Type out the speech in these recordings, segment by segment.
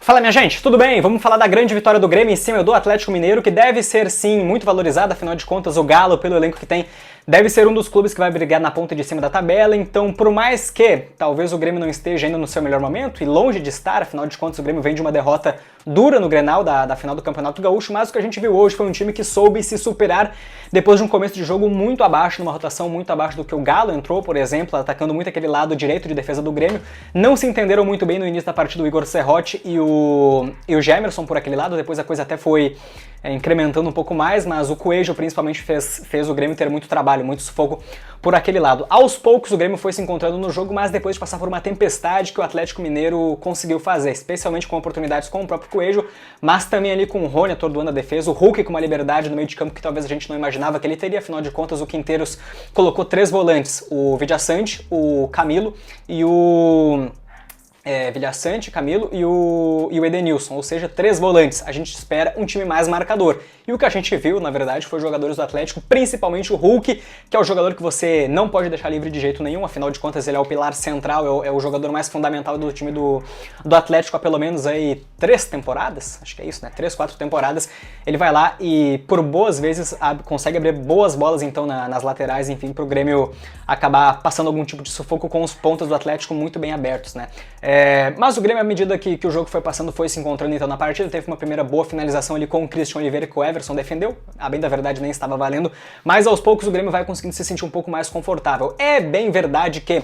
Fala, minha gente, tudo bem? Vamos falar da grande vitória do Grêmio em cima do Atlético Mineiro, que deve ser, sim, muito valorizado, afinal de contas, o Galo, pelo elenco que tem, deve ser um dos clubes que vai brigar na ponta de cima da tabela. Então, por mais que talvez o Grêmio não esteja ainda no seu melhor momento, e longe de estar, afinal de contas, o Grêmio vem de uma derrota dura no Grenal da final do Campeonato Gaúcho, mas o que a gente viu hoje foi um time que soube se superar depois de um começo de jogo muito abaixo, numa rotação muito abaixo do que o Galo entrou, por exemplo, atacando muito aquele lado direito de defesa do Grêmio. Não se entenderam muito bem no início da partida o Igor Serrote e o Gemerson por aquele lado, depois a coisa até foi incrementando um pouco mais, mas o Coelho principalmente fez o Grêmio ter muito trabalho, muito sufoco por aquele lado. Aos poucos o Grêmio foi se encontrando no jogo, mas depois de passar por uma tempestade que o Atlético Mineiro conseguiu fazer, especialmente com oportunidades com o próprio Coelho, mas também ali com o Rony atordoando a defesa, o Hulk com uma liberdade no meio de campo que talvez a gente não imaginava que ele teria, afinal de contas o Quinteiros colocou 3 volantes, o Villaçante, o Camilo e o... Villaçante, Camilo e o Edenilson, ou seja, 3 volantes. A gente espera um time mais marcador. E o que a gente viu, na verdade, foi jogadores do Atlético, principalmente o Hulk, que é o jogador que você não pode deixar livre de jeito nenhum, afinal de contas ele é o pilar central, é o jogador mais fundamental do time do Atlético há pelo menos aí 3 temporadas, acho que é isso, né? 3, 4 temporadas. Ele vai lá e por boas vezes consegue abrir boas bolas então nas laterais, enfim, pro Grêmio acabar passando algum tipo de sufoco com os pontas do Atlético muito bem abertos, né? Mas o Grêmio, à medida que o jogo foi passando, foi se encontrando então na partida, teve uma primeira boa finalização ali com o Christian Oliveira, que o Everson defendeu, a bem da verdade nem estava valendo, mas aos poucos o Grêmio vai conseguindo se sentir um pouco mais confortável. É bem verdade que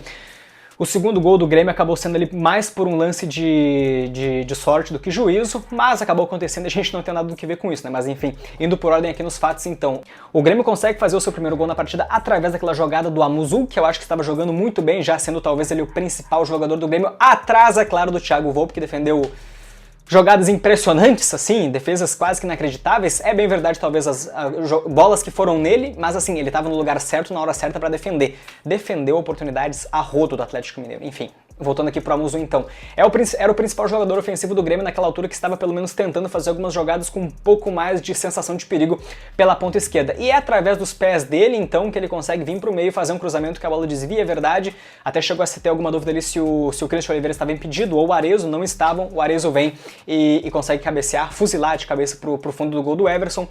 o segundo gol do Grêmio acabou sendo ali mais por um lance de sorte do que juízo, mas acabou acontecendo e a gente não tem nada do que ver com isso, né? Mas enfim, indo por ordem aqui nos fatos então. O Grêmio consegue fazer o seu primeiro gol na partida através daquela jogada do Amuzu, que eu acho que estava jogando muito bem, já sendo talvez ele o principal jogador do Grêmio, atrás, é claro, do Thiago Volpi, que defendeu jogadas impressionantes, assim, defesas quase que inacreditáveis. É bem verdade, talvez, as bolas que foram nele, mas assim, ele estava no lugar certo, na hora certa para defender. Defendeu oportunidades a rodo do Atlético Mineiro. Enfim, voltando aqui pro Amuzu então. Era o principal jogador ofensivo do Grêmio naquela altura, que estava pelo menos tentando fazer algumas jogadas com um pouco mais de sensação de perigo pela ponta esquerda. E é através dos pés dele então que ele consegue vir pro meio e fazer um cruzamento que a bola desvia, é verdade. Até chegou a se ter alguma dúvida ali se o Christian Oliveira estava impedido ou o Arezzo, não estavam. O Arezzo vem e consegue cabecear, fuzilar de cabeça pro fundo do gol do Everson.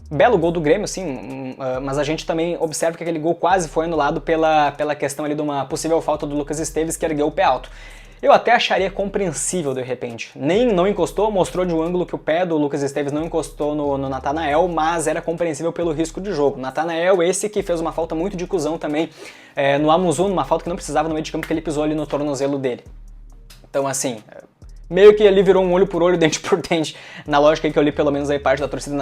Belo gol do Grêmio, sim, mas a gente também observa que aquele gol quase foi anulado pela questão ali de uma possível falta do Lucas Esteves, que ergueu o pé alto. Eu até acharia compreensível de repente. Não encostou, mostrou de um ângulo que o pé do Lucas Esteves não encostou no Natanael, mas era compreensível pelo risco de jogo. Natanael, esse que fez uma falta muito de cuzão também no Amuzu, numa falta que não precisava no meio de campo, que ele pisou ali no tornozelo dele. Então assim, meio que ali virou um olho por olho, dente por dente, na lógica aí que eu li pelo menos aí parte da torcida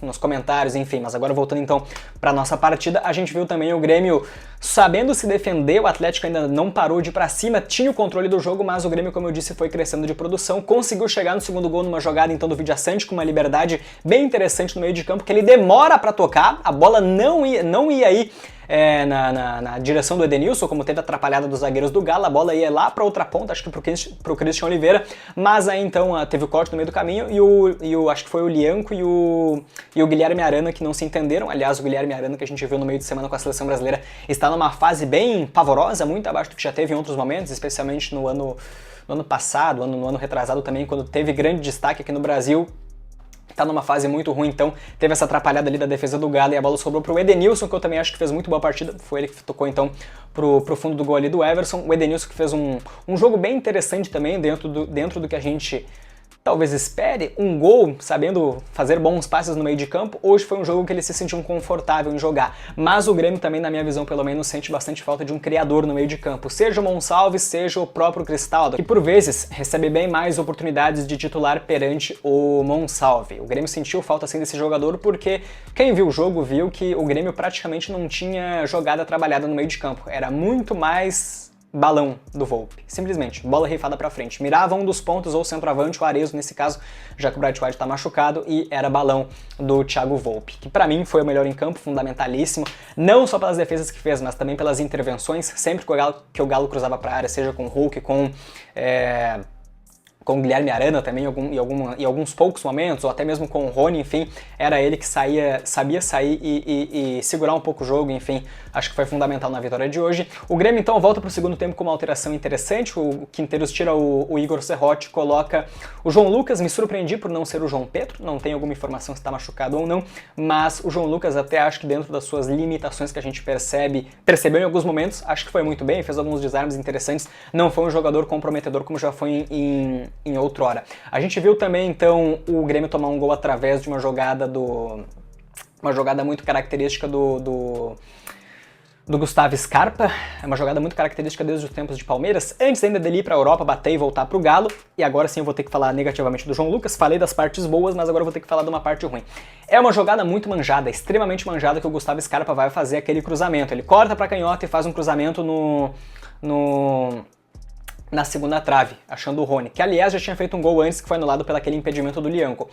nos comentários, enfim. Mas agora voltando então pra nossa partida, a gente viu também o Grêmio sabendo se defender, o Atlético ainda não parou de ir pra cima, tinha o controle do jogo, mas o Grêmio, como eu disse, foi crescendo de produção, conseguiu chegar no segundo gol numa jogada então do Villaçante com uma liberdade bem interessante no meio de campo, que ele demora pra tocar, a bola não ia aí na direção do Edenilson, como teve atrapalhada dos zagueiros do Galo, a bola ia lá pra outra ponta, acho que pro Christian Oliveira, mas aí então teve o corte no meio do caminho e acho que foi o Lianco e o Guilherme Arana que não se entenderam. Aliás, o Guilherme Arana, que a gente viu no meio de semana com a seleção brasileira, está numa fase bem pavorosa, muito abaixo do que já teve em outros momentos, especialmente no ano passado, no ano retrasado também, quando teve grande destaque aqui no Brasil. Tá numa fase muito ruim, então teve essa atrapalhada ali da defesa do Galo e a bola sobrou pro Edenilson, que eu também acho que fez muito boa partida, foi ele que tocou então pro fundo do gol ali do Everson. O Edenilson que fez um jogo bem interessante também, dentro do que a gente talvez espere, um gol, sabendo fazer bons passes no meio de campo. Hoje foi um jogo que ele se sentiu confortável em jogar, mas o Grêmio também, na minha visão pelo menos, sente bastante falta de um criador no meio de campo, seja o Monsalves, seja o próprio Cristaldo, que por vezes recebe bem mais oportunidades de titular perante o Monsalve. O Grêmio sentiu falta assim desse jogador porque quem viu o jogo viu que o Grêmio praticamente não tinha jogada trabalhada no meio de campo, era muito mais balão do Volpi, simplesmente, bola rifada pra frente. Mirava um dos pontos ou centroavante, o Arezzo nesse caso, já que o Bright White tá machucado, e era balão do Thiago Volpi, que pra mim foi o melhor em campo, fundamentalíssimo, não só pelas defesas que fez, mas também pelas intervenções, sempre que o Galo cruzava pra área, seja com o Hulk, com com o Guilherme Arana também em alguns poucos momentos, ou até mesmo com o Rony, enfim, era ele que sabia sair e segurar um pouco o jogo, enfim, acho que foi fundamental na vitória de hoje. O Grêmio então volta para o segundo tempo com uma alteração interessante, o Quinteiros tira o Igor Serrote, coloca o João Lucas, me surpreendi por não ser o João Pedro, não tem alguma informação se está machucado ou não, mas o João Lucas até acho que dentro das suas limitações que a gente percebeu em alguns momentos, acho que foi muito bem, fez alguns desarmes interessantes, não foi um jogador comprometedor como já foi em outrora. A gente viu também, então, o Grêmio tomar um gol através de uma jogada muito característica do Gustavo Scarpa, é uma jogada muito característica desde os tempos de Palmeiras, antes ainda dele ir para a Europa, bater e voltar para o Galo, e agora sim eu vou ter que falar negativamente do João Lucas, falei das partes boas, mas agora eu vou ter que falar de uma parte ruim. É uma jogada muito manjada, extremamente manjada, que o Gustavo Scarpa vai fazer aquele cruzamento, ele corta para a canhota e faz um cruzamento na segunda trave, achando o Rony, que aliás já tinha feito um gol antes que foi anulado pelo aquele impedimento do Lianco.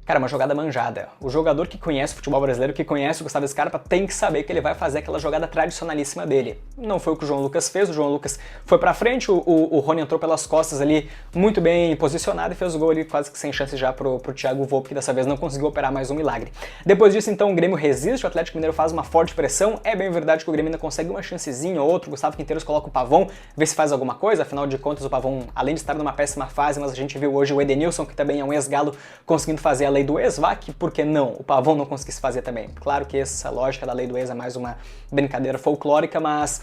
Cara, uma jogada manjada. O jogador que conhece o futebol brasileiro, que conhece o Gustavo Scarpa, tem que saber que ele vai fazer aquela jogada tradicionalíssima dele. Não foi o que o João Lucas fez, o João Lucas foi pra frente, o Rony entrou pelas costas ali, muito bem posicionado e fez o gol ali quase que sem chance já pro Thiago Volpe, que dessa vez não conseguiu operar mais um milagre. Depois disso, então, o Grêmio resiste, o Atlético Mineiro faz uma forte pressão, é bem verdade que o Grêmio ainda consegue uma chancezinha ou outra, o Gustavo Quinteiros coloca o Pavão, vê se faz alguma coisa, afinal de contas o Pavão, além de estar numa péssima fase, mas a gente viu hoje o Edenilson, que também é um ex-galo, conseguindo fazer a lei do ex, vá que por que não o Pavão não conseguisse fazer também. Claro que essa lógica da lei do ex é mais uma brincadeira folclórica, mas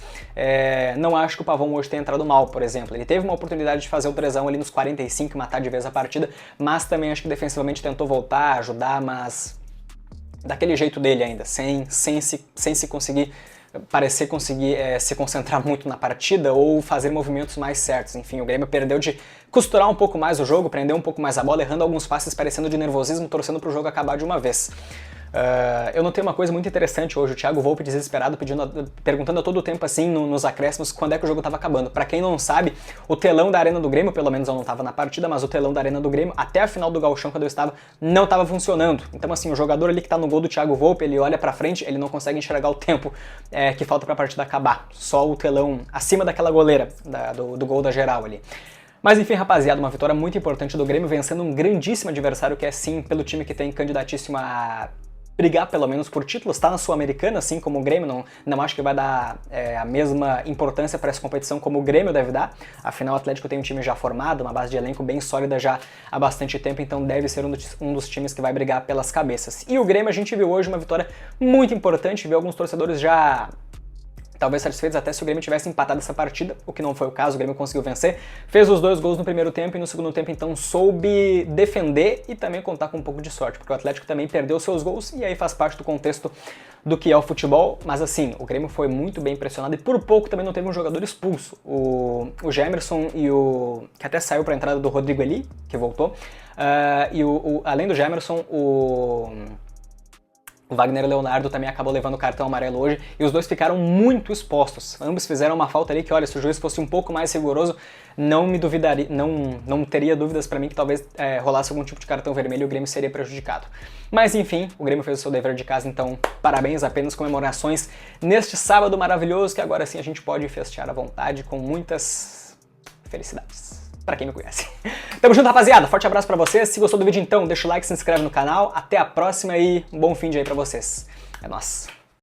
não acho que o Pavão hoje tenha entrado mal, por exemplo. Ele teve uma oportunidade de fazer o 3x1 ali nos 45 e matar de vez a partida, mas também acho que defensivamente tentou voltar, ajudar, mas daquele jeito dele ainda, sem se conseguir parecer conseguir se concentrar muito na partida ou fazer movimentos mais certos. Enfim, o Grêmio perdeu de costurar um pouco mais o jogo, prender um pouco mais a bola, errando alguns passes parecendo de nervosismo, torcendo para o jogo acabar de uma vez. Eu notei uma coisa muito interessante hoje, o Thiago Volpe desesperado, perguntando a todo tempo assim nos acréscimos quando é que o jogo estava acabando. Pra quem não sabe, o telão da Arena do Grêmio, pelo menos eu não estava na partida, mas o telão da Arena do Grêmio, até a final do Gauchão, quando eu estava, não estava funcionando. Então assim, o jogador ali que tá no gol do Thiago Volpe, ele olha pra frente, ele não consegue enxergar o tempo que falta pra partida acabar. Só o telão acima daquela goleira, do gol da geral ali. Mas enfim, rapaziada, uma vitória muito importante do Grêmio, vencendo um grandíssimo adversário que é sim, pelo time que tem candidatíssimo a brigar pelo menos por títulos, tá na Sul-Americana, assim como o Grêmio, não acho que vai dar a mesma importância para essa competição como o Grêmio deve dar, afinal o Atlético tem um time já formado, uma base de elenco bem sólida já há bastante tempo, então deve ser um dos times que vai brigar pelas cabeças. E o Grêmio, a gente viu hoje uma vitória muito importante, viu alguns torcedores já talvez satisfeitos até se o Grêmio tivesse empatado essa partida, o que não foi o caso, o Grêmio conseguiu vencer, fez os 2 gols no primeiro tempo e no segundo tempo então soube defender e também contar com um pouco de sorte, porque o Atlético também perdeu seus gols e aí faz parte do contexto do que é o futebol, mas assim, o Grêmio foi muito bem pressionado e por pouco também não teve um jogador expulso. O Gemerson que até saiu para a entrada do Rodrigo Eli, que voltou, além do Gemerson, o Wagner Leonardo também acabou levando o cartão amarelo hoje e os dois ficaram muito expostos. Ambos fizeram uma falta ali que, olha, se o juiz fosse um pouco mais rigoroso, não me duvidaria, não teria dúvidas para mim que talvez rolasse algum tipo de cartão vermelho e o Grêmio seria prejudicado. Mas enfim, o Grêmio fez o seu dever de casa, então parabéns, apenas comemorações neste sábado maravilhoso que agora sim a gente pode festejar à vontade com muitas felicidades. Pra quem me conhece. Tamo junto, rapaziada. Forte abraço pra vocês. Se gostou do vídeo, então, deixa o like, se inscreve no canal. Até a próxima e um bom fim de aí pra vocês. É nóis.